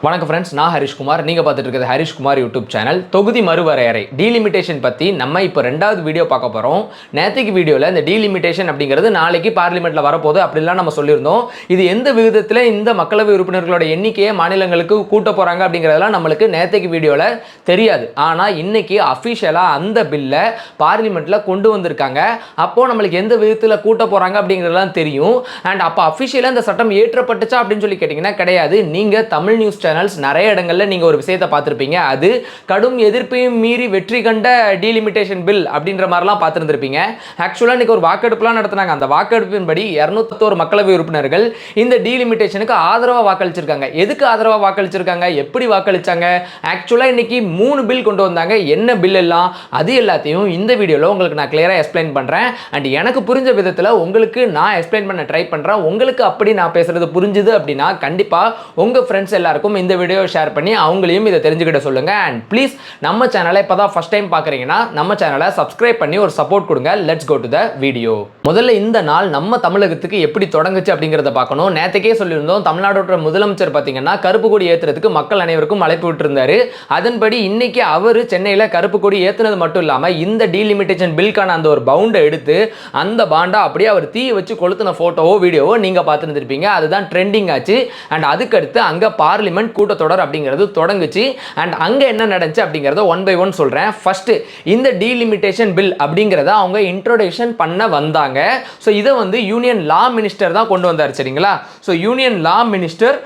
வணக்கம் ஃப்ரெண்ட்ஸ், நான் ஹரிஷ்குமார். நீங்கள் பார்த்துட்டு இருக்கிறது ஹரிஷ்குமார் யூடியூப் சேனல். தொகுதி மறுவரையறை டீலிமிட்டேஷன் பற்றி நம்ம இப்போ ரெண்டாவது வீடியோ பார்க்க போகிறோம். நேற்றுக்கு வீடியோவில் இந்த டீலிமிட்டேஷன் அப்படிங்கிறது நாளைக்கு பார்லிமெண்ட்டில் வரப்போகுது அப்படிலாம் நம்ம சொல்லியிருந்தோம். இது எந்த விகிதத்தில் இந்த மக்களவை உறுப்பினர்களோட எண்ணிக்கையை மாநிலங்களுக்கு கூட்ட போகிறாங்க அப்படிங்கிறதெல்லாம் நம்மளுக்கு நேற்றுக்கு வீடியோவில் தெரியாது. ஆனால் இன்னைக்கு அஃபிஷியலாக அந்த பில்லை பார்லிமெண்ட்டில் கொண்டு வந்திருக்காங்க. அப்போது நம்மளுக்கு எந்த விதத்தில் கூட்ட போகிறாங்க அப்படிங்கிறதெல்லாம் தெரியும். அண்ட் அப்போ அஃபிஷியலாக இந்த சட்டம் ஏற்றப்பட்டுச்சா அப்படின்னு சொல்லி கேட்டிங்கன்னா கிடையாது. நீங்கள் தமிழ் நியூஸ் சேனல்ஸ் நிறைய இடங்களில் நீங்கள் ஒரு விஷயத்தை பார்த்துருப்பீங்க. அது கடும் எதிர்ப்பையும் மீறி வெற்றி கண்ட டீலிமிட்டேஷன் பில் அப்படின்ற மாதிரிலாம் பார்த்துருந்துருப்பீங்க. ஆக்சுவலாக இன்றைக்கி ஒரு வாக்கெடுப்புலாம் நடத்தினாங்க. அந்த வாக்கெடுப்பின்படி 201 மக்களவை உறுப்பினர்கள் இந்த டீலிமிட்டேஷனுக்கு ஆதரவாக வாக்களிச்சிருக்காங்க. எதுக்கு ஆதரவாக வாக்களிச்சிருக்காங்க, எப்படி வாக்களிச்சாங்க? ஆக்சுவலாக இன்னைக்கு 3 பில் கொண்டு வந்தாங்க. என்ன பில் எல்லாம், அது எல்லாத்தையும் இந்த வீடியோவில் உங்களுக்கு நான் கிளியராக எக்ஸ்பிளைன் பண்ணுறேன். அண்ட் எனக்கு புரிஞ்ச விதத்தில் உங்களுக்கு நான் எக்ஸ்பிளைன் பண்ண ட்ரை பண்ணுறேன். உங்களுக்கு அப்படி நான் பேசுகிறது புரிஞ்சுது அப்படின்னா கண்டிப்பாக உங்கள் ஃப்ரெண்ட்ஸ் எல்லாருக்கும் இந்த வீடியோ ஷேர் பண்ணி அவங்களையும் இதை தெரிஞ்சுக்கிட்ட சொல்லுங்க. அண்ட் ப்ளீஸ் நம்ம சேனலை இப்போ தான் ஃபர்ஸ்ட் டைம் பார்க்குறீங்கன்னா நம்ம சேனலை சப்ஸ்கிரைப் பண்ணி ஒரு சப்போர்ட் கொடுங்க. Let's go to the video. முதல்ல இந்த நாள் நம்ம தமிழகத்துக்கு எப்படி தொடங்குச்சு அப்படிங்கிறத பார்க்கணும். நேற்றுக்கே சொல்லியிருந்தோம், தமிழ்நாட்டோட முதலமைச்சர் பார்த்தீங்கன்னா கருப்பு கொடி ஏற்றுறதுக்கு மக்கள் அனைவருக்கும் அழைப்பு விட்டுருந்தாரு. அதன்படி இன்னைக்கு அவர் சென்னையில் கருப்பு கொடி ஏற்றுனது மட்டும் இல்லாமல் இந்த டீலிமிட்டேஷன் பில்கான அந்த ஒரு பவுண்டை எடுத்து அந்த பாண்டா அப்படியே அவர் தீ வச்சு கொளுத்தின ஃபோட்டோவோ வீடியோவோ நீங்கள் பார்த்துருந்துருப்பீங்க. அதுதான் ட்ரெண்டிங் ஆச்சு. அண்ட் அதுக்கடுத்து அங்கே பார்லிமெண்ட் கூட்டத்தொடர் அப்படிங்கிறது தொடங்குச்சு. அண்ட் அங்க என்ன நடந்துச்சு அப்படிங்கறத ஒன் பை ஒன் சொல்றேன். ஃபர்ஸ்ட் இந்த டீலிமிட்டேஷன் பில் அப்படிங்கறத அவங்க இன்ட்ரோடக்ஷன் பண்ண வந்தாங்க. ஸோ இதை வந்து யூனியன் லா மினிஸ்டர் தான் கொண்டு வந்தார். சரிங்களா? So union law minister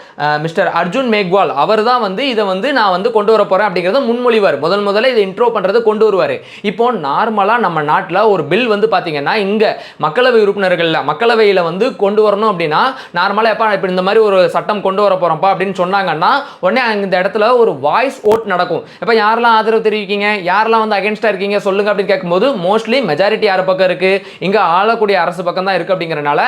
mister Arjun Meghwal அவர் தான் வந்து இதை வந்து நான் வந்து கொண்டு வர போறேன் அப்படிங்கறத முன்மொழிவார். முதல்ல இதை இன்ட்ரோ பண்றது கொண்டு வருவார். இப்போ நார்மலா நம்ம நாட்டில் ஒரு பில் வந்து பாத்தீங்கன்னா இங்க மக்களவை உறுப்பினர்கள் மக்களவையில் வந்து கொண்டு வரணும் அப்படின்னா நார்மலா எப்ப இப்ப இந்த மாதிரி ஒரு சட்டம் கொண்டு வர போறோம்ப்பா அப்படின்னு சொன்னாங்கன்னா உடனே இந்த இடத்துல ஒரு வாய்ஸ் ஓட் நடக்கும். இப்போ யாரெல்லாம் ஆதரவு தெரிவிக்கீங்க, யாரெல்லாம் வந்து அகைன்ஸ்டா இருக்கீங்க சொல்லுங்க அப்படின்னு கேட்கும்போது மோஸ்ட்லி மெஜாரிட்டி யார் பக்கம் இருக்கு, இங்க ஆளக்கூடிய அரசு பக்கம் தான் இருக்கு அப்படிங்கறனால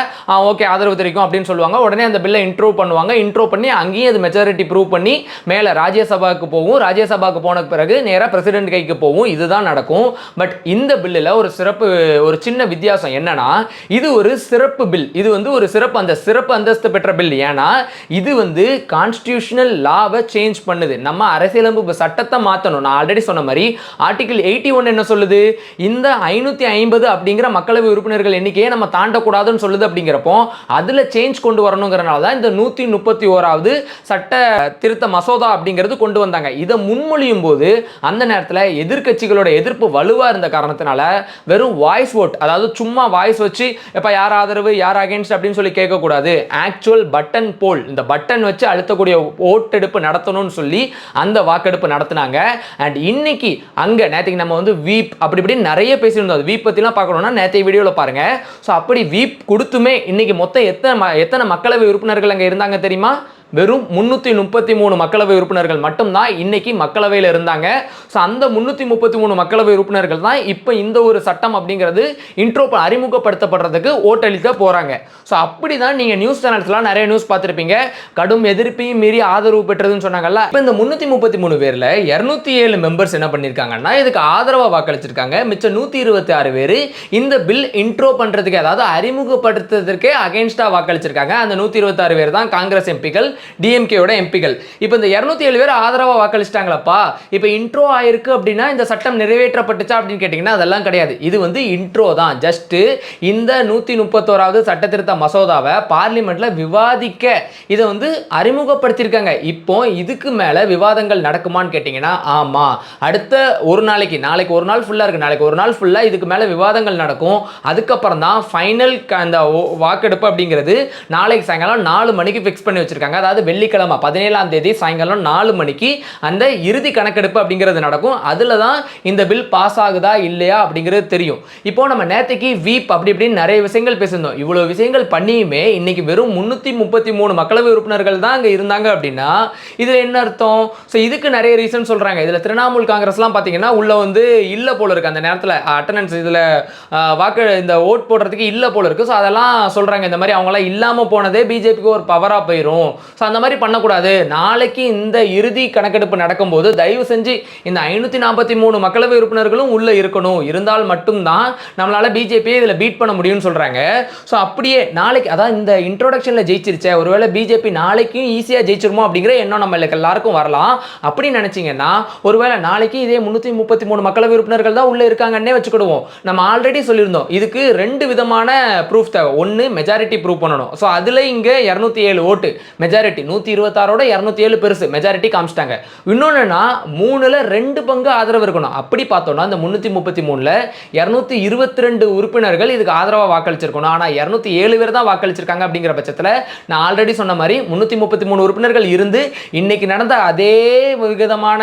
ஓகே ஆதரவு தெரிவிக்கும் அப்படின்னு சொல்லுவாங்க. உடனே அந்த பில்லை இன்ட்ரோ பண்ணுவாங்க. இன்ட்ரோ பண்ணி அங்கேயும் அது மெஜாரிட்டி ப்ரூவ் பண்ணி மேல ராஜ்யசபாவுக்கு போகும். ராஜ்யசபாவுக்கு போன பிறகு நேரா பிரசிடென்ட் கைக்கு போகும். இதுதான் நடக்கும். பட் இந்த பில்லில் ஒரு சின்ன வித்தியாசம் என்னன்னா, இது ஒரு சிறப்பு பில். இது வந்து ஒரு சிறப்பு அந்தஸ்து பெற்ற பில். ஏன்னா இது வந்து கான்ஸ்டிடியூஷனல் லாவை சேஞ்ச் பண்ணுது. நம்ம அரசியலமைப்பு சட்டத்தை மாற்றணும். நான் ஆல்ரெடி சொன்ன மாதிரி ஆர்டிகல் 81 என்ன சொல்லுது, இந்த 550 அப்படிங்கிற மக்களவை உறுப்பினர்கள் எண்ணிக்கையை நம்ம தாண்டக்கூடாதுன்னு சொல்லுது. அப்படிங்கிறப்போ அதில் சேஞ்ச் கொண்டு வரணுங்கிறனால தான் இந்த 131வது சட்ட திருத்த மசோதா அப்படிங்கிறது கொண்டு வந்தாங்க. இதை முன்மொழியும் போது அந்த நேரத்தில் எதிர்க்கட்சிகளோட எதிர்ப்பு வலுவாக இருந்த காரணத்தினால வெறும் வாய்ஸ் ஓட், அதாவது சும்மா வாய்ஸ் வச்சு எப்போ யார் ஆதரவு யார் அகைன்ஸ்ட் அப்படின்னு சொல்லி கேட்கக்கூடாது. ஆக்சுவல் பட்டன் போல், இந்த பட்டன் வச்சு அழுத்தக்கூடிய ஓட்டெடுப்பு நடத்தணும்னு சொல்லி அந்த வாக்கெடுப்பு நடத்தினாங்க. அண்ட் இன்னைக்கு அங்க நேற்றுக்கு நம்ம வந்து வீப் அப்படி நிறைய பேசியிருந்தோம். வீப் பத்திலாம் பார்க்கணும்னா நேற்றைய வீடியோவில் பாருங்க. ஸோ அப்படி வீப் கொடுத்துமே இன்னைக்கு மொத்தம் எத்தனை மக்களவை உறுப்பினர்கள் அங்கே இருந்தாங்க தெரியுமா? வெறும் 333 மக்களவை உறுப்பினர்கள் மட்டும்தான் இன்னைக்கு மக்களவையில் இருந்தாங்க. ஸோ அந்த 333 மக்களவை உறுப்பினர்கள் தான் இப்போ இந்த ஒரு சட்டம் அப்படிங்கிறது அறிமுகப்படுத்தப்படுறதுக்கு ஓட்டளிக்க போறாங்க. ஸோ அப்படி தான் நீங்கள் நியூஸ் சேனல்ஸ்லாம் நிறைய நியூஸ் பார்த்துருப்பீங்க. கடும் எதிர்ப்பையும் மீறி ஆதரவு பெற்றதுன்னு சொன்னாங்கல்ல. இப்போ இந்த 333 பேரில் 207 மெம்பர்ஸ் என்ன பண்ணியிருக்காங்கன்னா இதுக்கு ஆதரவாக வாக்களிச்சிருக்காங்க. மிச்சம் 126 பேர் இந்த பில் இன்ட்ரோ பண்ணுறதுக்கு, அதாவது அறிமுகப்படுத்துறதுக்கே அகைன்ஸ்டாக வாக்களிச்சிருக்காங்க. அந்த 126 பேர் தான் காங்கிரஸ் எம்பிக்கள், டிஎம்கேயோட எம்பிகள். இப்போ இந்த 207 பேர் ஆதரவா வாக்களிச்சிட்டாங்களப்பா. இப்போ இன்ட்ரோ ஆயிருக்கு அப்படின்னா இந்த சட்டம் நிறைவேற்றப்பட்டுச்சா அப்படின்னு கேட்டிங்கன்னா அதெல்லாம் கிடையாது. இது வந்து இன்ட்ரோ தான். ஜஸ்ட் இந்த 131வது சட்ட திருத்த மசோதாவை பார்லிமெண்ட்ல விவாதிக்க இதை வந்து அறிமுகப்படுத்தியிருக்காங்க. இப்போ இதுக்கு மேல விவாதங்கள் நடக்குமான்னு கேட்டிங்கன்னா ஆமா. அடுத்த ஒரு நாளைக்கு ஒரு நாள் ஃபுல்லா இருக்கு. நாளைக்கு ஒரு நாள் ஃபுல்லா இதுக்கு மேல விவாதங்கள் நடக்கும். அதுக்கப்புறம் தான் ஃபைனல் அந்த வாக்கெடுப்பு அப்படிங்கிறது நாளைக்கு சாயங்காலம் 4 மணிக்கு ஃபிக்ஸ் பண்ணி வச்சிருக்காங்க. அதாவது வெள்ளிக்கிழமை 17ஆம் தேதி சாயங்காலம் 4 மணிக்கு அந்த இறுதி கணக்கெடுப்பு அப்படிங்கிறது நடக்கும். அதில் தான் இந்த பில் பாஸ் ஆகுதா இல்லையா அப்படிங்கிறது தெரியும். இப்போ நம்ம நேற்றுக்கு வீப் இப்படின்னு நிறைய விஷயங்கள் பேசியிருந்தோம். இவ்வளோ விஷயங்கள் பண்ணியுமே இன்னைக்கு வெறும் 333 மக்களவை உறுப்பினர்கள் தான் அங்கே இருந்தாங்க அப்படின்னா இதில் என்ன அர்த்தம்? ஸோ இதுக்கு நிறைய ரீசன் சொல்கிறாங்க. இதில் திரிணாமுல் காங்கிரஸ்லாம் பார்த்தீங்கன்னா உள்ள வந்து இல்லை போல இருக்கு. அந்த நேரத்தில் அட்டண்டன்ஸ் இதில் இந்த ஓட் போடுறதுக்கு இல்லை போல இருக்கு. ஸோ அதெல்லாம் சொல்கிறாங்க. இந்த மாதிரி அவங்களாம் இல்லாமல் போனதே பிஜேபிக்கு ஒரு பவராக போயிடும். ஸோ அந்த மாதிரி பண்ணக்கூடாது. நாளைக்கு இந்த இறுதி கணக்கெடுப்பு நடக்கும்போது தயவு செஞ்சு இந்த 543 மக்களவை உறுப்பினர்களும் உள்ள இருக்கணும். இருந்தால் மட்டும்தான் நம்மளால பிஜேபியை இதில் பீட் பண்ண முடியும்னு சொல்றாங்க. ஸோ அப்படியே நாளைக்கு அதான் இந்த இன்ட்ரோடக்ஷனில் ஜெயிச்சிருச்சே, ஒருவேளை பிஜேபி நாளைக்கும் ஈஸியாக ஜெயிச்சிருமோ அப்படிங்கிற எண்ணம் நம்ம எல்லாருக்கும் வரலாம். அப்படி நினைச்சீங்கன்னா ஒருவேளை நாளைக்கு இதே 333 மக்களவை உறுப்பினர்கள் தான் உள்ள இருக்காங்கன்னே வச்சுக்கிடுவோம். நம்ம ஆல்ரெடி சொல்லியிருந்தோம் இதுக்கு 2 விதமான ப்ரூஃப் தேவை. ஒன்று மெஜாரிட்டி ப்ரூவ் பண்ணணும். ஸோ அதில் இங்கே 207 ஓட்டு மெஜாரிட்டி, 126ஓட 207 பெருசு மெஜாரிட்டி காமிச்சிட்டாங்க. இன்னொன்னுனா 3ல் 2 பங்கு ஆதரவு இருக்கணும். அப்படி பார்த்தோம்னா இந்த 333ல் 222 உறுப்பினர்கள் இதுக்கு ஆதரவாக வாக்களிச்சிருக்கணும். ஆனால் 207 பேர் தான் வாக்களிச்சிருக்காங்க. அப்படிங்கிற பட்சத்தில் நான் ஆல்ரெடி சொன்ன மாதிரி 333 உறுப்பினர்கள் இருந்து இன்னைக்கு நடந்த அதே விதமான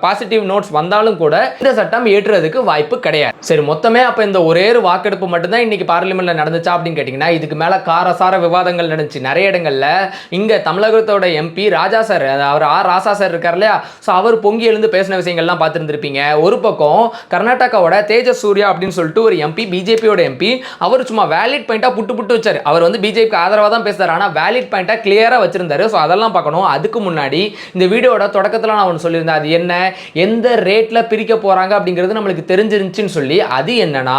பாசிட்டிவ் நோட்ஸ் வந்தாலும் கூட இந்த சட்டம் ஏற்றுறதுக்கு வாய்ப்பு கிடையாது. சரி, மொத்தமே அப்ப இந்த ஒரே ஒரு வாக்கெடுப்பு மட்டும்தான் இன்னைக்கு பார்லிமெண்ட்ல நடந்துச்சா அப்படின்னு கேட்டீங்கன்னா இதுக்கு மேல காரசார விவாதங்கள் நடந்துச்சு நிறைய இடங்கள்ல. இங்க தமிழகத்தோட எம்பி ராஜா சார், அவர் ராசா சார் இருக்கார் இல்லையா, ஸோ அவர் பொங்கி எழுந்து பேசின விஷயங்கள்லாம் பார்த்துருந்துருப்பீங்க. ஒரு பக்கம் கர்நாடகாவோட தேஜஸ் சூர்யா அப்படின்னு சொல்லிட்டு ஒரு எம்பி, பிஜேபியோட எம்பி, அவர் சும்மா வேலிட் பாயிண்டா புட்டு வச்சாரு. அவர் வந்து பிஜேபிக்கு ஆதரவாக தான் பேசுறாரு, ஆனால் வேலிட் பாயிண்டா கிளியரா வச்சிருந்தாரு. ஸோ அதெல்லாம் பார்க்கணும். அதுக்கு முன்னாடி இந்த வீடியோட தொடக்கத்தில் நான் ஒன்று சொல்லியிருந்தேன், அது என்ன, எந்த ரேட்ல பிரிக்க போறாங்க அப்படிங்கிறது நம்மளுக்கு தெரிஞ்சிருந்துச்சுன்னு சொல்லி. அது என்னன்னா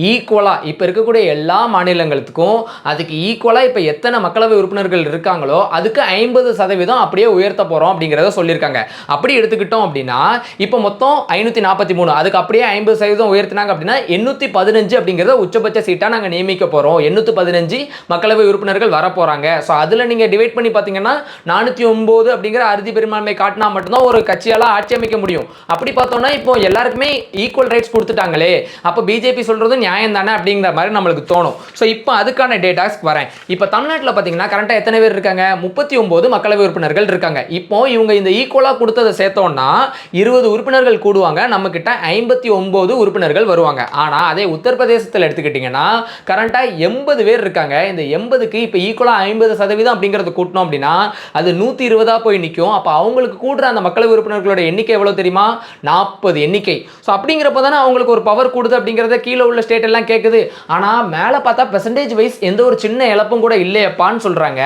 ஈக்குவலா இப்போ இருக்கக்கூடிய எல்லா மாநிலங்களுக்கும் அதுக்கு ஈக்குவலா இப்போ எத்தனை மக்களவை உறுப்பினர்கள் இருக்காங்களோ அதுக்கு 50% அப்படியே உயர்த்த போறோம் அப்படிங்கிறத சொல்லியிருக்காங்க. அப்படி எடுத்துக்கிட்டோம் அப்படின்னா இப்போ மொத்தம் 543, அதுக்கு அப்படியே 50% உயர்த்தினாங்க அப்படின்னா 815 அப்படிங்கிறத உச்சபட்ச சீட்டா நாங்கள் நியமிக்க போறோம். 815 மக்களவை உறுப்பினர்கள் வர போறாங்க. ஸோ அதுல நீங்க டிவைட் பண்ணி பார்த்தீங்கன்னா 409 அப்படிங்கிற அறுதி பெரும்பான்மை காட்டினா மட்டும்தான் ஒரு கட்சியால ஆட்சி அமைக்க முடியும். அப்படி பார்த்தோம்னா இப்போ எல்லாருக்குமே ஈக்குவல் ரைட்ஸ் கொடுத்துட்டாங்களே, அப்போ பிஜேபி சொல்றது நியாயம் தானே அப்படிங்கிற மாதிரி நம்மளுக்கு தோணும். ஸோ இப்போ அதுக்கான டேட்டாஸ்க்கு வரேன். இப்போ தமிழ்நாட்டில் பார்த்தீங்கன்னா கரெக்டாக எத்தனை பேர் இருக்காங்க, 39 மக்களவை உறுப்பினர்கள் இருக்காங்க. இப்போ இவங்க இந்த ஈக்குவலாக கொடுத்ததை சேர்த்தோம்னா 20 உறுப்பினர்கள் கூடுவாங்க, நம்ம கிட்ட 59 உறுப்பினர்கள் வருவாங்க. ஆனால் அதே உத்தரப்பிரதேசத்தில் எடுத்துக்கிட்டிங்கன்னா கரெக்டாக 80 பேர் இருக்காங்க. இந்த 80க்கு இப்போ ஈக்குவலாக 50% அப்படிங்கிறது கூட்டணும் அப்படின்னா அது 120 போய் நிற்கும். அப்போ அவங்களுக்கு கூடுற அந்த மக்களவை உறுப்பினர்களோட எண்ணிக்கை எவ்வளோ தெரியுமா, 40 எண்ணிக்கை. ஸோ அப்படிங்கிறப்ப தானே அவங்களுக்கு ஒரு பவர் கூடுது அப்படிங்கிறத கீழே உள்ள ஸ்டேட் எல்லாம் கேட்குது. ஆனால் மேலே பார்த்தா பெர்சன்டேஜ் வைஸ் எந்த ஒரு சின்ன இழப்பும் கூட இல்லையப்பான்னு சொல்கிறாங்க.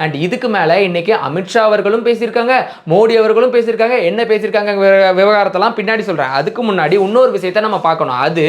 அண்ட் இதுக்கு மேலே இன்னைக்கு அமித்ஷா அவர்களும் பேசியிருக்காங்க, மோடி அவர்களும் பேசியிருக்காங்க. என்ன பேசியிருக்காங்க விவகாரத்தெல்லாம் பின்னாடி சொல்கிறேன். அதுக்கு முன்னாடி இன்னொரு விஷயத்தை நம்ம பார்க்கணும். அது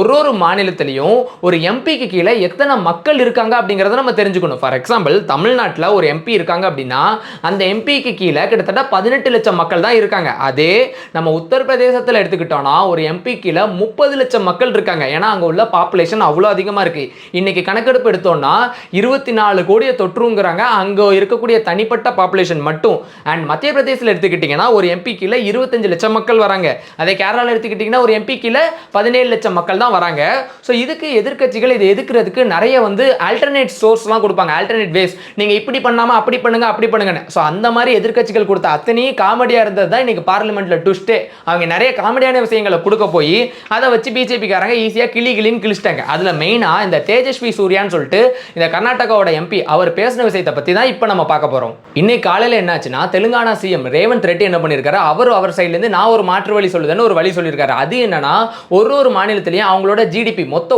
ஒரு மாநிலத்திலையும் ஒரு எம்பிக்கு கீழே எத்தனை மக்கள் இருக்காங்க அப்படிங்கிறத நம்ம தெரிஞ்சுக்கணும். ஃபார் எக்ஸாம்பிள் தமிழ்நாட்டில் ஒரு எம்பி இருக்காங்க அப்படின்னா அந்த எம்பிக்கு கீழே கிட்டத்தட்ட 18 லட்சம் மக்கள் தான் இருக்காங்க. அதே நம்ம உத்தரப்பிரதேசத்தில் எடுத்துக்கிட்டோம்னா ஒரு எம்பி கீழே 30 லட்சம் மக்கள் இருக்காங்க. ஏன்னா அங்கே உள்ள பாப்புலேஷன் அவ்வளோ அதிகமாக இருக்கு. இன்னைக்கு கணக்கெடுப்பு எடுத்தோம்னா 24 கோடியை தொற்றுங்கிறாங்க அங்கே இருக்கக்கூடிய தனிப்பட்ட பாப்புலேஷன் மட்டும். அண்ட் மத்திய பிரதேசத்தில் எடுத்துக்கிட்டிங்கன்னா ஒரு எம்பி கீழே 25 லட்சம் மக்கள் வராங்க. அதே கேரளாவில் எடுத்துக்கிட்டிங்கன்னா ஒரு எம்பி கீழே 17 லட்சம் மக்கள் தான் வராங்க. ஸோ இதுக்கு எதிர்க்கட்சிகள் இதை எதிர்க்கிறதுக்கு நிறைய வந்து ஆல்டர்னேட் சோர்ஸ்லாம் கொடுப்பாங்க, ஆல்டர்னேட் வேஸ், நீங்கள் இப்படி பண்ணாமல் அப்படி பண்ணுங்க அப்படி பண்ணுங்கன்னு. ஸோ அந்த மாதிரி எதிர்க்கட்சிகள் கொடுத்த அத்தனையும் காமெடியாக இருந்தது தான் இன்னைக்கு பார்லிமெண்ட்ல ட்விஸ்டே. அவங்க நிறைய காமெடியான விஷயங்களை கொடுக்க போய் அதை வச்சு பிஜேபிக்காரங்க ஈஸியாக கிளின்னு கிழிச்சிட்டாங்க. அதில் மெயினாக இந்த தேஜஸ்வி சூர்யான்னு சொல்லிட்டு இந்த கர்நாடகாவோட எம்பி அவர் பேசின விஷயத்தை பற்றி தான் இப்போ நம்ம பார்க்க போகிறோம். இன்னைக்கு காலையில் என்னாச்சுன்னா தெலுங்கானா சிஎம் ரேவந்த் ரெட்டி என்ன பண்ணியிருக்காரு, அவர் சைட்லேருந்து நான் ஒரு மாற்று வழி சொல்லுதுன்னு ஒரு வழி சொல்லியிருக்காரு. அது என்னன்னா ஒரு மாநிலத்திலையும் அவங்களோட ஜிடிபி மொத்த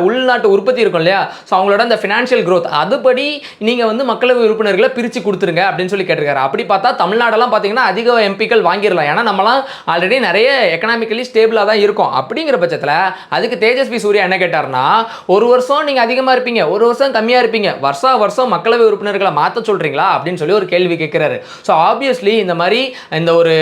உள்நாட்டு உற்பத்தி இருக்கும் இல்லையா, ஸோ அவங்களோட அந்த ஃபினான்ஷியல் growth அதுபடி நீங்கள் வந்து மக்களவை உறுப்பினர்களை பிரித்து கொடுத்துருங்க அப்படின்னு சொல்லி கேட்டிருக்காரு. அப்படி பார்த்தா தமிழ்நாடெல்லாம் பார்த்தீங்கன்னா அதிக எம்பிக்கள் வாங்கிடலாம். ஏன்னா நம்மளாம் ஆல்ரெடி நிறைய எக்கனாமிக்கலி ஸ்டேபிளாக தான் இருக்கும். அப்படிங்கிற பட்சத்தில் அதுக்கு தேஜஸ்வி சூர்யா என்ன கேட்டார்னா, ஒரு வருஷம் நீங்கள் அதிகமாக இருப்பீங்க, ஒரு வருஷம் கம்மியாக இருப்பீங்க, வருஷம் மக்களவை உறுப்பினர்களை மாற்ற சொல்கிறீங்களா அப்படின்னு சொல்லி ஒரு கேள்வி கேட்குறாரு. ஸோ ஆப்வியஸ்லி இந்த மாதிரி இந்த ஒரு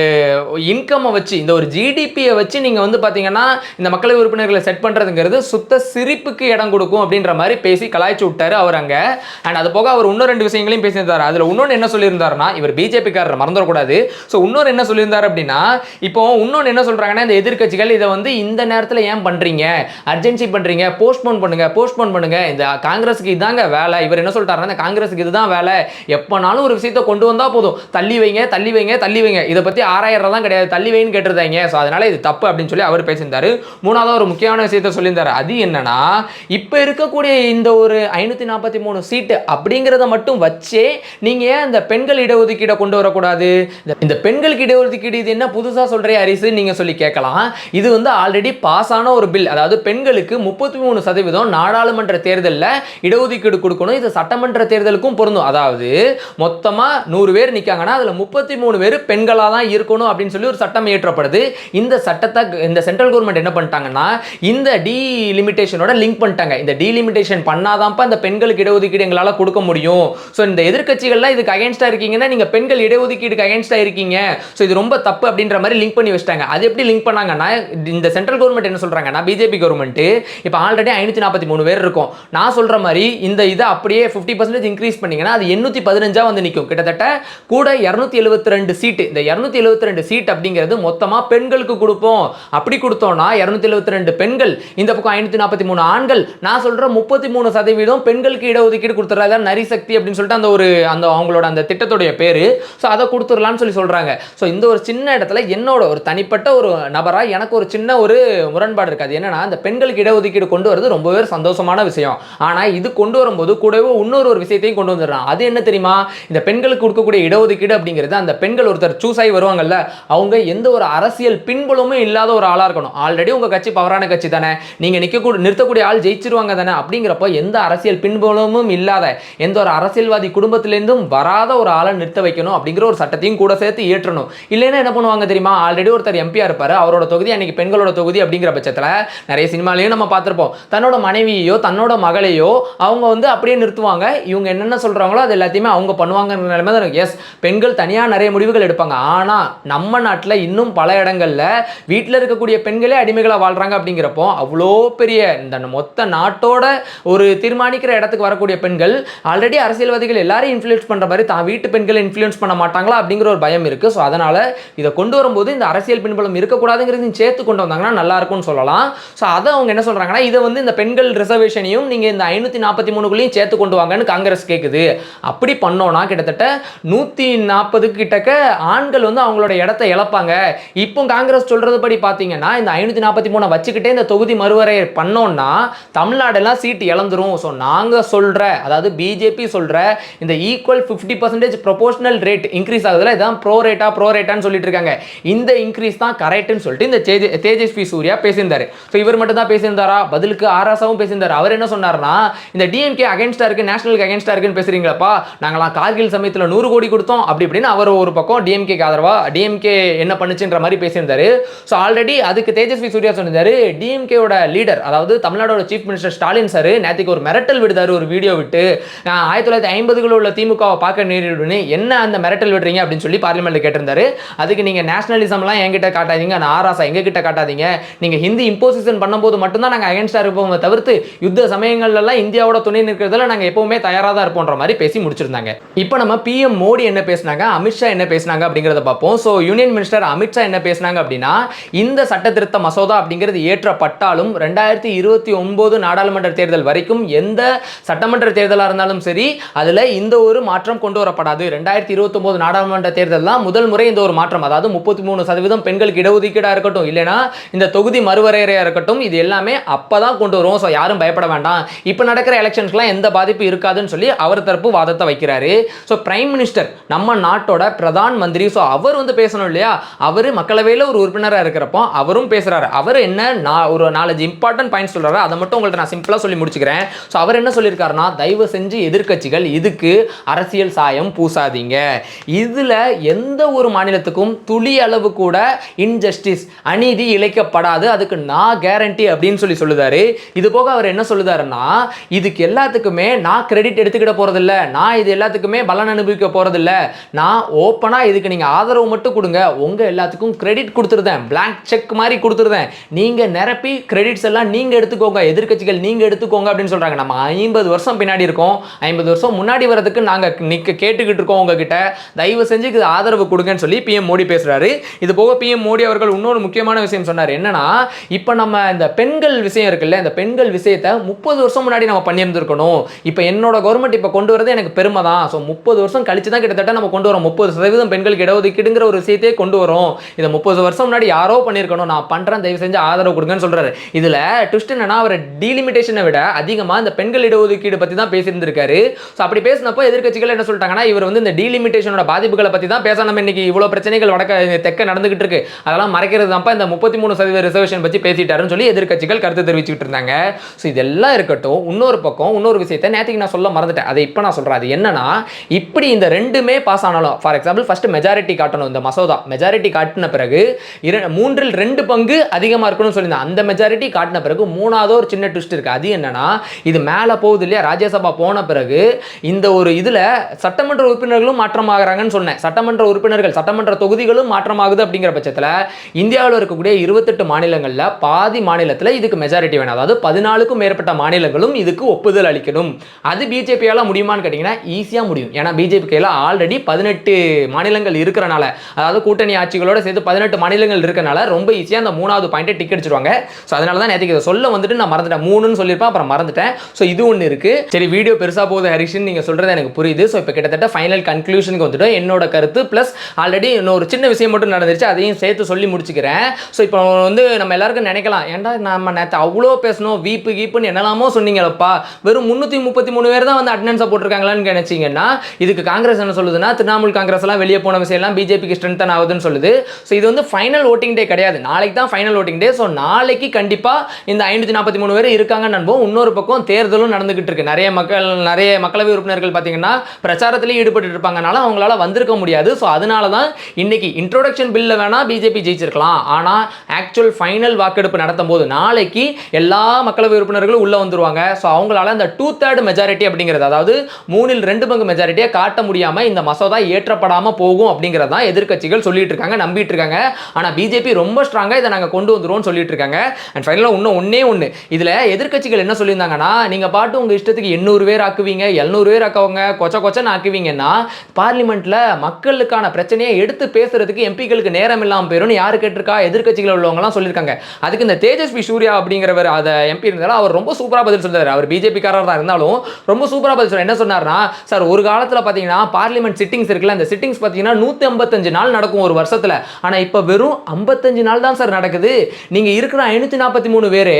இன்கம்மை வச்சு இந்த ஒரு ஜிடிபியை வச்சு நீங்கள் வந்து பார்த்தீங்கன்னா இந்த மக்களவை உறுப்பினர்களை செட் பண்ணுறதுங்கிறது சுத்த சிரிப்புக்கு இடம் கொடுக்கும் அப்படின்ற மாதிரி பேசி கலாய்ச்சி விட்டாரு அவர் அங்கே. அண்ட் அது போக அவர் இன்னும் 2 விஷயங்களையும் பேசியிருந்தார். அதில் இன்னொன்று என்ன சொல்லியிருந்தாருன்னா, இவர் பிஜேபிக்காரர் மறந்துடக்கூடாது. ஸோ இன்னொரு என்ன சொல்லியிருந்தார் அப்படின்னா, இப்போ இன்னொன்று என்ன சொல்கிறாங்கன்னா, இந்த எதிர்க்கட்சிகள் இதை வந்து இந்த நேரத்தில் ஏன் பண்ணுறீங்க, அர்ஜென்சி பண்ணுறீங்க, போஸ்ட்போன் பண்ணுங்க, இந்த காங்கிரஸுக்கு இதாங்க வேலை. இவர் என்ன சொல்லிட்டாருன்னா, இந்த காங்கிரஸுக்கு இதுதான் வேலை, எப்போனாலும் ஒரு விஷயத்தை கொண்டு வந்தால் போதும், தள்ளி வைங்க, இதை பற்றி ஆராயறதெல்லாம் கிடையாது, தள்ளி வைன்னு கேட்டிருந்தாங்க. ஸோ அதனால இது தப்பு அப்படின்னு சொல்லி அவர் பேசியிருந்தாரு. மூணாவது ஒரு முக்கியமான விஷயத்தை சொல்லியிருந்தாரு. அது என்னன்னா, இப்போ இருக்கக்கூடிய இந்த ஒரு 543 சீட்டு அப்படிங்கிறத மட்டும் வச்சே நீங்க ஏன் இந்த பெண்கள் இடஒதுக்கீடை கொண்டு வரக்கூடாது, இந்த பெண்களுக்கு இடஒதுக்கீடு இது என்ன புதுசா சொல்றே அரிசு நீங்க சொல்லி கேட்கலாம். இது வந்து ஆல்ரெடி பாஸ் ஆன ஒரு பில். அதாவது பெண்களுக்கு 33% நாடாளுமன்ற தேர்தலில் இடஒதுக்கீடு கொடுக்கணும். இது சட்டமன்ற தேர்தலுக்கும் பொருந்தும். அதாவது மொத்தமாக 100 பேர் நிற்காங்கன்னா அதில் 33 பேர் பெண்களாக தான் இருக்கணும் அப்படின்னு சொல்லி ஒரு சட்டம் இயற்றப்படுது. இந்த சட்டத்தை இந்த சென்ட்ரல் கவர்மெண்ட் என்ன பண்ணிட்டாங்கன்னா இந்த டீலிமிட்டேஷனோட லிங்க் பண்ணிட்டாங்க. இந்த டீலிமிட்டேஷன் பண்ணாதான்ப்பா இந்த பெண்களுக்கு இடஒதுக்கீடு எங்களால் கொடுக்க முடியும். ஸோ இந்த எதிர்க்கட்சிகள்லாம் இதுக்கு அகேன்ஸ்டாக இருக்கீங்கன்னா நீங்கள் பெண்கள் இடஒதுக்கீடுக்கு அகேன்ஸ்டாக இருக்கீங்க, ஸோ இது ரொம்ப தப்பு அப்படின்ற மாதிரி லிங்க் பண்ணி வச்சிட்டாங்க. அது எப்படி லிங்க் பண்ணாங்கன்னா இந்த சென்ட்ரல் கவர்மெண்ட் என்ன சொல்கிறாங்கன்னா பிஜேபி கவர்மெண்ட் இப்போ ஆல்ரெடி 543 பேர் இருக்கும். நான் சொல்கிற மாதிரி இந்த இதை அப்படியே 50% இன்க்ரீஸ் பண்ணிங்கன்னா அது 815 வந்து நிற்கும். கிட்டத்தட்ட கூட 272 சீட்டு. இந்த 272 சீட் அப்படிங்கிறது மொத்தமாக பெண்களுக்கு கொடுப்போம். அப்படி கொடுத்தோம்னா 272 பெண்கள், இந்த பக்கம் 543 ஆண்கள். நான் சொல்கிற 33% பெண்களுக்கு இடஒதுக்கீடு கொடுத்துறாங்க. நரி சக்தி அப்படின்னு சொல்லிட்டு அந்த அவங்களோட அந்த திட்டத்துடைய பேர். ஸோ அதை கொடுத்துடலான்னு சொல்லி சொல்கிறாங்க. ஸோ இந்த ஒரு சின்ன இடத்துல என்னோட ஒரு தனிப்பட்ட ஒரு நபராக எனக்கு ஒரு சின்ன ஒரு முரண்பாடு இருக்காது. என்னன்னா இந்த பெண்களுக்கு இடஒதுக்கீடு கொண்டு வரது ரொம்பவே சந்தோஷமான விஷயம். ஆனால் இது கொண்டு வரும்போது கூடவே இன்னொரு விஷயத்தையும் கொண்டு வந்துடுறான். அது என்ன தெரியுமா? இந்த பெண்களுக்கு கொடுக்கக்கூடிய இடஒதுக்கீடு அப்படிங்கிறது அந்த பெண்கள் ஒருத்தர் சூஸ் ஆகி வருவாங்கல்ல, அவங்க எந்த ஒரு அரசியல் பின்புலமும் இல்லாத ஒரு ஆளாக இருக்கணும். ஆல்ரெடி உங்கள் கட்சி பவரான கட்சி தானே, நீங்கள் நிறுத்தக்கூடிய ஆள் ஜெயிச்சிருவாங்க தானே. அப்படிங்கிறப்போ எந்த அரசியல் பின்புலமும் இல்லாத எந்த ஒரு அரசியல்வாதி குடும்பத்திலேருந்தும் வராத ஒரு ஆளை நிறுத்த வைக்கணும் அப்படிங்கிற ஒரு சட்டத்தையும் கூட சேர்த்து ஏற்றணும். இல்லைன்னா என்ன பண்ணுவாங்க தெரியுமா? ஆல்ரெடி ஒருத்தர் எம்பியா இருப்பாரு, அவரோட தொகுதி அன்னைக்கு பெண்களோட தொகுதி அப்படிங்கிற பட்சத்தில் நிறைய சினிமாலையும் நம்ம பார்த்துருப்போம், தன்னோட மனைவியோ தன்னோட மகளையோ அவங்க வந்து அப்படியே நிறுத்துவாங்க. இவங்க என்னென்ன சொல்றாங்களோ அது எல்லாத்தையுமே அவங்க பண்ணுவாங்க. எஸ், பெண்கள் தனியாக நிறைய முடிவுகள் எடுப்பாங்க. ஆனால் நம்ம நாட்டில் இன்னும் பல இடங்கள்ல வீட்டில் இருக்கக்கூடிய பெண்களே அடிமைகளாக வாழ்றாங்க. அப்படிங்கிறப்போ அவ்வளோ பெரிய இந்த மொத்த நாட்டோட ஒரு தீர்மானிக்கிற இடத்துக்கு வரக்கூடிய பெண்கள் ஆல்ரெடி அரசியல்வாதிகள் எல்லாரையும் இன்ஃப்ளூயன்ஸ் பண்ற மாதிரி தான் வீட்டு பெண்களை இன்ஃப்ளூயன்ஸ் பண்ண மாட்டாங்களா அப்படிங்கிற ஒரு பயம் இருக்கு. ஸோ அதனால இதை கொண்டு வரும்போது இந்த அரசியல் பின்புலம் இருக்கக்கூடாதுங்கிறது சேர்த்து கொண்டு வந்தாங்கன்னா நல்லா இருக்கும்னு சொல்லலாம். ஸோ அதை அவங்க என்ன சொல்றாங்கன்னா இதை வந்து இந்த பெண்கள் ரிசர்வேஷனையும் நீங்க இந்த 543 சேர்த்து கொண்டு வாங்கன்னு காங்கிரஸ் கேட்குது. அப்படி பண்ணோம்னா கிட்டத்தட்ட 140 கிட்டக்க ஆண்கள் வந்து அவங்களோட இடத்தை இழப்பாங்க. இப்போ காங்கிரஸ் சொல்றது படி பார்த்தீங்கன்னா இந்த 543 வச்சுக்கிட்டே இந்த தொகுதி மறுவரை பண்ணோம்னா தமிழ்நாடெல்லாம் சீட் இழந்துரும். ஸோ நாங்கள் சொல்ற, அதாவது பிஜேபி சொல்ற இந்த ஈக்குவல் 50% ப்ரொபோஷனல் ரேட் இன்க்ரீஸ் ஆகுதுல, இதான் ப்ரோரேட்டான்னு சொல்லிட்டு இருக்காங்க. இந்த இன்க்ரீஸ் தான் கரெக்ட்னு சொல்லிட்டு இந்த தேஜஸ்வி சூர்யா பேசியிருந்தாரு. ஸோ இவர் மட்டும் தான் பேசியிருந்தாரா? பதிலுக்கு ஆராசாவும் பேசியிருந்தாரு. அவர் என்ன சொன்னார்னா, இந்த டிஎம்கே அகேன்ஸ்டா இருக்கு, நேஷனலுக்கு அகேன்ஸ்டா இருக்குன்னு பேசுறீங்களப்பா, நாங்களாம் கார்கில் சமயத்தில் 100 கோடி கொடுத்தோம் அப்படி இப்படின்னு அவர் ஒரு பக்கம் டிஎம்கேக்கு ஆதரவா டிஎம்கே என்ன பண்ணுச்சுன்ற மாதிரி பேசியிருந்தாரு. ஸோ ஆல்ரெடி அதுக்கு தேஜஸ்வி சூர்யா சொன்னாரு, டிஎம்கேவோட லீடர் அதாவது தமிழ்நாடோட சீஃப் மினிஸ்டர் ஸ்டாலின் சார் நேற்றுக்கு ஒரு மிரட்டல் விடுதாரு, ஒரு வீடியோ விட்டு 1950 உள்ள திமுகவை பார்க்க நேரிடுன்னு என்ன அந்த மிரட்டல் விடுறீங்க அப்படின்னு சொல்லி பார்லிமெண்ட்ல கேட்டிருந்தாரு. அதுக்கு நீங்க நேஷனலிசம்லாம் என்கிட்ட காட்டாதீங்க, நான் ஆராசா எங்க கிட்ட காட்டாதீங்க, நீங்க ஹிந்தி இம்போசிஷன் பண்ணும்போது மட்டும்தான் நாங்கள் அகேன்ஸ்டா இருப்போம், தவிர்த்து யுத்த சமயங்கள்லாம் இந்தியாவோட துணை நிற்கிறதுல நாங்கள் எப்பவுமே தயாராக தான் இருப்போன்ற மாதிரி பேசி முடிச்சிருந்தாங்க. இப்போ நம்ம பிஎம் மோடி என்ன பேசினாங்க, அமித்ஷா என்ன பேசினாங்க அப்படிங்கிறத பார்ப்போம். ஸோ யூனியன் மினிஸ்டர் அமித்ஷா என்ன பேசினாங்க அப்படின்னா, இந்த சட்ட திருத்த மசோதா அப்படிங்கிறது ஏற்றப்பட்டாலும் 2029 நாடாளுமன்ற தேர்தல் வரைக்கும் எந்த சட்டமன்ற தேர்தலாக இருந்தாலும் சரி அதில் இந்த ஒரு மாற்றம் கொண்டு வரப்படாது. 2029 நாடாளுமன்ற தேர்தல் தான் முதல் முறை இந்த ஒரு மாற்றம், அதாவது 33% பெண்களுக்கு இடஒதுக்கீடாக இருக்கட்டும், இல்லைனா இந்த தொகுதி மறுவரையறையாக இருக்கட்டும், இது எல்லாமே அப்பதான் கொண்டு வரும். ஸோ யாரும் பயப்பட வேண்டாம், இப்போ நடக்கிற எலெக்ஷன்ஸ்லாம் எந்த பாதிப்பு இருக்காதுன்னு சொல்லி அவர் தரப்பு வாதத்தை வைக்கிறாரு. ஸோ பிரைம் மினிஸ்டர் நம்ம நாட்டோட பிரதான் மந்திரி, ஸோ அவர் வந்து பேசணும் இல்லையா, அவர் மக்களவையில் ஒரு உறுப்பினராக இருக்கிறப்போ அவரும் பேசுறாரு. அவர் என்ன ஒரு 4 இம்பார்ட்டன்ட் பாயிண்ட்ஸ் சொல்றாரு, அதை மட்டும் உங்கள்ட்ட நான் சிம்பிளா சொல்லி முடிச்சுக்கிறேன். ஸோ அவர் என்ன சொல்லியிருக்காருன்னா, தயவு செஞ்சு எதிர்க்கட்சிகள் இதுக்கு அரசியல் சாயம் பூசாதீங்க, இதுல எந்த ஒரு மாநிலத்துக்கும் துளி அளவு கூட இன்ஜஸ்டிஸ் அநீதி இழைக்கப்படாது, அதுக்கு நான் கேரண்டி அப்படின்னு சொல்லி சொல்லுதாரு. இது போக அவர் என்ன சொல்லுதாருன்னா, இதுக்கு எல்லாத்துக்குமே நான் கிரெடிட் எடுத்துக்கிட போறதில்ல, நான் இது எல்லாத்துக்குமே பலன் அனுபவிக்க போறதில்ல, நான் ஓப்பனா இதுக்கு நீங்க ஆதரவு மட்டும் கொடுங்க, உங்க எல்லாத்துக்கும் கிரெடிட் கொடுத்துருதேன், பிளாங்க் செக் மாதிரி கொடுத்துருதேன், நீங்க நிரப்பி கிரெடிட்ஸ் எல்லாம் நீங்க எடுத்துக்கோங்க, எதிர்க்கட்சிகள் நீங்க எடுத்துக்கோங்க அப்படின்னு சொல்றாங்க. நம்ம 50 வருஷம் பின்னாடி இருக்கோம், 50 வருஷம் முன்னாடி வரதுக்கு நாங்க கேட்டுக்கிட்டு இருக்கோம் உங்ககிட்ட, தயவு செஞ்சு இது ஆதரவு கொடுங்கன்னு சொல்லி பிஎம் மோடி பேசுறாரு. இது போக பிஎம் மோடி அவர்கள் இன்னொரு முக்கியமான விஷயம் சொன்னார். என்னன்னா, இப்போ நம்ம இந்த பெண்கள் விஷயம் இருக்குல்ல, இந்த பெண்கள் விஷயத்தை 30 வருஷம் முன்னாடி நம்ம பண்ணியிருந்திருக்கணும். இப்போ என்னோட கவர்மெண்ட் இப்போ கொண்டு வரது எனக்கு பெருமை தான். ஸோ 30 வருஷம் கழிச்சு தான் கிட்டத்தட்ட நம்ம கொண்டு வரோம், 30% பெண்களுக்கு இடஒதுக்கீடுங்கிற ஒரு விஷயத்தையே கொண்டு வரோம். இதை 30 வருஷம் முன்னாடி யாரோ பண்ணியிருக்கணும், நான் பண்றேன், தயவு செஞ்சு ஆதரவு கொடுங்கன்னு சொல்றாரு. இதுல ட்விஸ்ட் என்னன்னா, அவர் டீலிமிட்டேஷனை விட அதிகமா இந்த பெண்கள் இடஒதுக்கீடு பத்தி தான் பேசியிருந்திருக்காரு. ஸோ அப்படி பேசினப்போ எதிர்க்கட்சிகள் என்ன சொல்லிட்டாங்கன்னா, இவர் வந்து இந்த டீலிமிட்டேஷனோட பாதிப்புகளை பத்தி தான் பேசணும், இன்னைக்கு இவ்வளவு பிரச்சனைகள் தெற்க நடந்துகிட்டு இருக்கு, அதெல்லாம் மறைக்கிறது தான் இந்த 33% ரிசர்வேஷன் பத்தி பேசிட்டாருன்னு சொல்லி எதிர்க்கட்சிகள் கருத்து தெரிவிச்சுட்டு இருந்தாங்க. ஸோ இதெல்லாம் இருக்கட்டும், இன்னொரு பக்கம் இன்னொரு விஷயத்தை நேற்றுக்கு நான் சொல்ல மறந்துட்டேன், அதை இப்போ நான் சொல்றேன். அது என்னன்னா இப்படி இந்த ரெண்டுமே பாஸ் ஆனாலும் ஃபார் எக்ஸாம்பிள் ஃபர்ஸ்ட் மெஜாரிட்டி காட்டணும் இந்த மசோதா மெஜாரிட்டி காட்டின பிறகு 2/3 அதிகமாக இருக்கணும்னு சொல்லியிருந்தேன் அந்த மெஜாரிட்டி காட்டின பிறகு மூணாவது ஒரு சின்ன ட்விஸ்ட் இருக்கு அது என்னன்னா இது மேலே போகுது இல்லையா ராஜ்யசபா போன பிறகு இந்த ஒரு இதில் சட்டமன்ற உறுப்பினர்களும் மாற்றமாகறாங்கன்னு சொன்னேன் சட்டமன்ற உறுப்பினர்கள் சட்டமன்ற தொகுதிகளும் மாற்றமாகுது அப்படிங்கிற பட்சத்தில் இந்தியாவில் இருக்கக்கூடிய 28 மாநிலங்களில் பாதி மாநிலத்தில் இதுக்கு மெஜாரிட்டி வேணும் அதாவது 14க்கும் மேற்பட்ட மாநிலங்களும் இதுக்கு ஒப்புதல் அளிக்கணும் அது பிஜேபியால் முடியுமான்னு கேட்டிங்கன்னா ஈஸியாக முடியும் ஏன்னா பிஜேபி கையில் ஆல்ரெடி 18 மாநிலங்கள் இருக்கிறனால அதாவது கூட்டணி ஆட்சிகளோட சேர்த்து 18 மாநிலங்கள் இருக்கனால ரொம்ப ஈஸியாக அந்த 3வது பாயிண்ட்டை டிக் அடிச்சிருவாங்க ஸோ அதனால தான் நேற்றுக்கு இதை சொல்ல வந்துட்டு நான் மறந்துட்டேன் 3ன்னு சொல்லியிருப்பேன் அப்புறம் மறந்துட்டேன் ஸோ இது ஒன்று இருக்கு சரி வீடியோ பெருசாக போகுது ஹரிஷன் நீங்கள் சொல்கிறது எனக்கு புரியுது ஸோ இப்போ கிட்டத்தட்ட ஃபைனல் கன்க்ளூஷனுக்கு வந்துட்டோம் என்னோட கருத்து ப்ளஸ் ஆல்ரெடி இன்னொரு சின்ன விஷயம் மட்டும் நடந்துருச்சு அதையும் சேர்த்து சொல்லி முடிச்சுக்கிறேன் ஸோ இப்போ வந்து நம்ம எல்லாருக்கும் நினைக்கலாம் ஏன்டா நம்ம நேற்று அவ்வளோ பேசணும் கீப்புன்னு என்னெல்லாமோ சொன்னீங்களப்பா வெறும் 333 பேர் தான் வந்து அட்டெண்டன்ஸை போட்டிருக்காங்களான்னு நினைச்சிங்கன்னா இதுக்கு காங்கிரஸ் என்ன சொல்லுதுன்னா திரிணாமுல் காங்கிரஸ் எல்லாம் வெளியே போன விஷயம் எல்லாம் பிஜேபிக்கு ஸ்ட்ரென்தன் ஆகுதுன்னு சொல்லுது ஸோ இது வந்து ஃபைனல் ஓட்டிங் டே கிடையாது நாளைக்கு தான் ஃபைனல் ஓட்டிங் டே ஸோ நாளைக்கு கண்டிப்பாக இந்த 543 பேர் இருக்காங்கன்னு நம்புவோம் இன்னொரு பக்கம் தேர்தலும் நடந்துகிட்டு இருக்கு நிறைய மக்களவை உறுப்பினர்கள் பார்த்தீங்கன்னா பிரச்சாரத்திலேயே ஈடுபட்டு இருப்பாங்கனால அவங்களால வந்திருக்க முடியாது ஸோ அதனால தான் இன்னைக்கு இன்ட்ரோடக்ஷன் பில்ல வேணா பிஜேபி ஜெயிச்சிருக்கலாம் ஆனால் ஆக்சுவல் ஃபைனல் வாக்கெடுப்பு நடத்தும் போது நாளைக்கு எல்லா மக்களவை உறுப்பினர்களும் உள்ள வந்துருவாங்க ஸோ அவங்களால அந்த 2/3 மெஜாரிட்டி அப்படிங்கிறது அதாவது 2/3 மெஜாரிட்டியை காட்ட முடியாம இந்த மசோதா ஏற்றப்படாம போகும் அப்படிங்கிறதா எதிர்க்கட்சிகள் சொல்லிட்டு இருக்காங்க நம்பிட்டு இருக்காங்க ஆனால் பிஜேபி ரொம்ப ஸ்ட்ராங்கா இதை நாங்கள் கொண்டு வந்துருவோம் சொல்லிட்டு இருக்காங்க அண்ட் ஃபைனலாக இன்னும் ஒன்று இதில் எதிர்க்கட்சிகள் என்ன சொல்லியிருந்தாங்கன்னா நீங்கள் பாட்டு உங்கள் இஷ்டத்துக்கு 800 பேர் ஆக்குவீங்க 700 பேர் ஆக்குவாங்க கொச்சன்னு ஆக்குவீங்கன்னா பார்லிமெண்ட்டில் மக்களுக்கான பிரச்சனையை எடுத்து பேசுறதுக்கு எம்பிக்களுக்கு நேரம் இல்லாமல் போயிடும் யாரு கேட்டிருக்கா எதிர்க்கட்சிகள் உள்ளவங்கலாம் சொல்லியிருக்காங்க அதுக்கு இந்த தேஜஸ்வி சூர்யா அப்படிங்கிறவர் அதை எம்பி இருந்தாலும் அவர் ரொம்ப சூப்பராக பதில் சொல்றாரு அவர் பிஜேபிக்காரர் தான் இருந்தாலும் ரொம்ப சூப்பராக பதில் சொல்றாரு என்ன சொன்னார்னா சார் ஒரு காலத்தில் பார்த்தீங்கன்னா பார்லிமெண்ட் சிட்டிங்ஸ் இருக்குல்ல அந்த சிட்டிங்ஸ் பார்த்தீங்கன்னா 155 நாள் நடக்கும் ஒரு வருஷத்தில் ஆனால் இப்போ வெறும் 55 நாள் தான் சார் நடக்குது நீங்கள் இருக்கிற 543 பேர்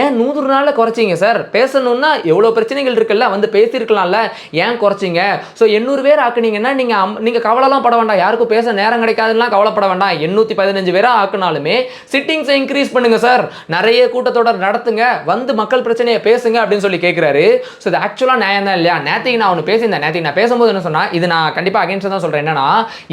ஏன் 100 நாளில் குறைச்சிங்க சார் பேசணும்னா எவ்வளோ பிரச்சனைகள் இருக்குல்ல வந்து பேசியிருக்கலாம்ல ஏன் குறைச்சிங்க ஸோ 800 பேர் ஆக்குனீங்கன்னா நீங்கள் கவலைலாம் பட வேண்டாம் யாருக்கும் பேச நேரம் கிடைக்காதுன்னா கவலைப்பட வேண்டாம் 815 பேராக ஆக்குனாலுமே சிட்டிங்ஸை இன்க்ரீஸ் பண்ணுங்க சார் நிறைய கூட்டத்தொடர் நடத்துங்க வந்து மக்கள் பிரச்சனையை பேசுங்க அப்படின்னு சொல்லி கேட்குறாரு ஸோ இது ஆக்சுவலாக நியாயம் தான் இல்லையா நேற்றுக்கு நான் ஒன்று பேசியிருந்தேன் நேற்றுக்கு நான் பேசும்போது என்ன சொன்னால் இது நான் கண்டிப்பாக அகேன்ஸ்ட் தான் சொல்கிறேன் என்னன்னா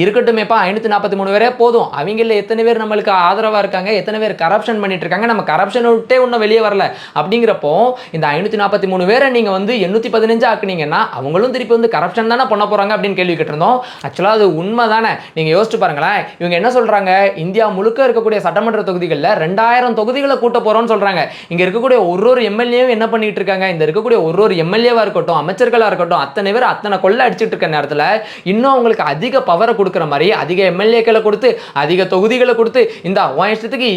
இருக்கட்டுமேப்பா 543 பேரே போதும் அவங்கள எத்தனை பேர் நம்மளுக்கு ஆதரவாக இருக்காங்க எத்தனை பேர் கரப்ஷன் பண்ணிட்டு இருக்காங்க நம்ம கரப்ஷன் விட்டே இன்னும் வெளியே வரல அப்படிங்கிறப்போ இந்த 543 பேரை நீங்கள் வந்து 815 ஆக்குனீங்கன்னா அவங்களும் திருப்பி வந்து கரப்ஷன் தானே பண்ண போகிறாங்க அப்படின்னு கேள்வி கேட்டிருந்தோம் ஆக்சுவலாக அது உண்மை தானே நீங்கள் யோசிச்சு பாருங்களேன் இவங்க என்ன சொல்கிறாங்க இந்தியா முழுக்க இருக்கக்கூடிய சட்டமன்ற தொகுதிகளில் 2000 தொகுதிகளை கூட்ட போகிறோம்னு சொல்கிறாங்க இங்கே இருக்கக்கூடிய ஒரு எம்எல்ஏவும் என்ன பண்ணிட்டு இருக்காங்க இந்த இருக்கக்கூடிய ஒரு எம்எல்ஏவாக இருக்கட்டும் அமைச்சர்களாக இருக்கட்டும் அத்தனை பேர் அத்தனை கொள்ள அடிச்சுட்டு இருக்க நேரத்தில் இன்னும் அவங்களுக்கு அதிக பவரை கொடுக்குற மாதிரி அதிக எம்எல்ஏக்களை கொடுத்து அதிக தொகுதிகளை கொடுத்து இந்த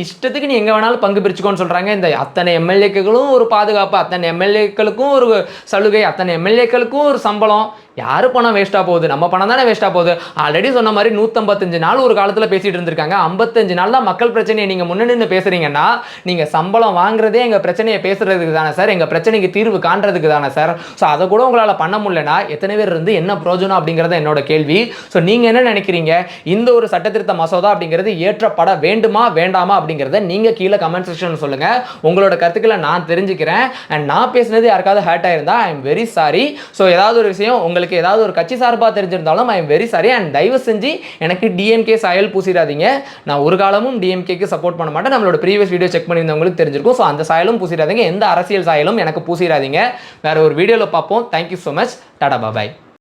இஷ்டத்துக்கு நீ எங்கே வேணாலும் பங்கு பிரிச்சுக்கோன்னு சொல்கிறாங்க இந்த அத்தனை எம்எல்ஏக்களும் ஒரு பாதுகாப்பு அத்தனை எம்எல்ஏக்களுக்கும் ஒரு சலுகை அத்தனை எம்எல்ஏக்களுக்கும் ஒரு சம்பளம் யாரு பணம் வேஸ்ட்டாக போகுது நம்ம பணம் தானே வேஸ்ட்டாக போகுது ஆல்ரெடி சொன்ன மாதிரி 155 நாள் ஒரு காலத்தில் பேசிட்டு இருந்திருக்காங்க 55 நாள் தான் மக்கள் பிரச்சனையை நீங்கள் முன்னே பேசுறீங்கன்னா நீங்கள் சம்பளம் வாங்குறதே எங்கள் பிரச்சனையை பேசுறதுக்கு தானே சார் எங்கள் பிரச்சனைக்கு தீர்வு காண்றதுக்கு தானே சார் ஸோ அதை கூட உங்களால் பண்ண முடியலன்னா எத்தனை பேர் இருந்து என்ன பிரயோஜனம் அப்படிங்கிறத என்னோட கேள்வி ஸோ நீங்கள் என்ன நினைக்கிறீங்க இந்த ஒரு சட்டத்திருத்த மசோதா அப்படிங்கிறது ஏற்றப்பட வேண்டுமா வேண்டாமா அப்படிங்கிறத நீங்கள் கீழே கமெண்ட் செக்ஷன் சொல்லுங்க உங்களோட கருத்துக்களை நான் தெரிஞ்சுக்கிறேன் அண்ட் நான் பேசினது யாருக்காவது ஹர்ட் ஆயிருந்தா I am very sorry so ஏதாவது ஒரு விஷயம் உங்களுக்கு ஏதாவது ஒரு கட்சி சார்பாக தெரிஞ்சிருந்தாலும் I am very sorry and தயவு செஞ்சு எனக்கு டிஎம்கே சாயல் பூசிடாதீங்க நான் ஒரு காலமும் டிஎம்கேக்கு சப்போர்ட் பண்ண மாட்டேன் நம்மளோட ப்ரீவியஸ் வீடியோ செக் பண்ணியிருந்தவங்களுக்கு தெரிஞ்சிருக்கும் ஸோ அந்த சாயலும் பூசிடாதீங்க எந்த அரசியல் சாயலும் எனக்கு பூசிடாதீங்க வேற ஒரு வீடியோவில் பார்ப்போம் தேங்க்யூ ஸோ மச் டாடா பாய்